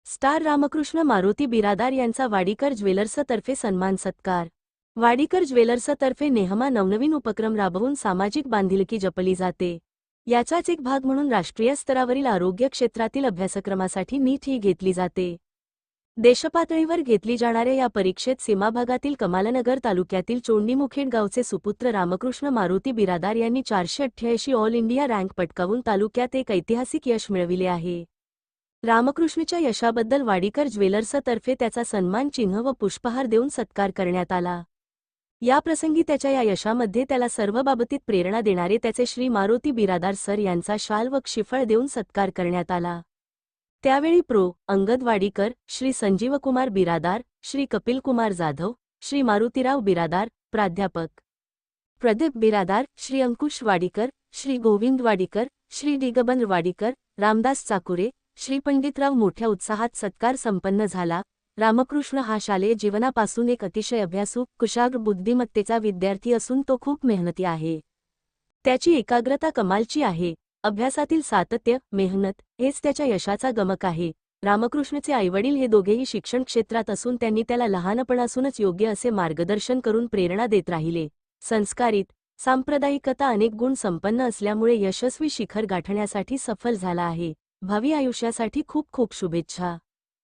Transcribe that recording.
Star Ramakrishna Maruti Biradar यांचा वाडीकर ज्वेलर्सतर्फे सन्मान सत्कार। वाडीकर ज्वेलर्सतर्फे नेहमा नवनवीन उपक्रम राबवून सामाजिक बांधिलकी जपली जाते। याचाच एक भाग म्हणून राष्ट्रीय स्तरावरील आरोग्य क्षेत्रातील अभ्यासक्रमासाठी नीट ही घेतली जाते। देशपातळीवर घेतली जाणाऱ्या या परीक्षेत सीमाभागातील कमालनगर तालुक्यातील चोंडीमुखेड गावचे सुपुत्र रामकृष्ण मारुती बिरादार यांनी 488 ऑल इंडिया रँक पटकावून तालुक्यात एक ऐतिहासिक यश मिळविले आहे। रामकृष्णच्या यशाबद्दल वाडीकर ज्वेलर्सतर्फे त्याचा सन्मान चिन्ह व पुष्पहार देऊन सत्कार करण्यात आला। या प्रसंगी त्याच्या या यशामध्ये त्याला सर्व बाबतीत प्रेरणा देणारे त्याचे श्री मारुती बिरादार सर यांचा शाल व श्रीफळ देऊन सत्कार करण्यात आला। त्यावेळी अंगद वाडीकर, श्री संजीवकुमार बिरादार, श्री कपिलकुमार जाधव, श्री मारुतीराव बिरादार, प्राध्यापक प्रदीप बिरादार, श्री अंकुश वाडीकर, श्री गोविंद वाडीकर, श्री दिगंबर वाडीकर, रामदास चाकुरे, श्री पंडितराव मोठ्या उत्साहात सत्कार संपन्न झाला। रामकृष्ण हा शालेय जीवनापासून एक अतिशय अभ्यासू, कुशाग्र बुद्धिमत्तेचा विद्यार्थी असून तो खूप मेहनती आहे। त्याची एकाग्रता कमालची आहे। अभ्यासातील सातत्य, मेहनत हेच त्याच्या यशाचा गमक आहे। रामकृष्णचे आईवडील हे दोघेही शिक्षण क्षेत्रात असून त्यांनी त्याला लहानपणापासूनच योग्य असे मार्गदर्शन करून प्रेरणा देत राहिले। संस्कारित, सांप्रदायिकता अनेक गुण संपन्न असल्यामुळे यशस्वी शिखर गाठण्यासाठी सफल झाला आहे। भावी आयुष्यासाठी खूप खूप शुभेच्छा।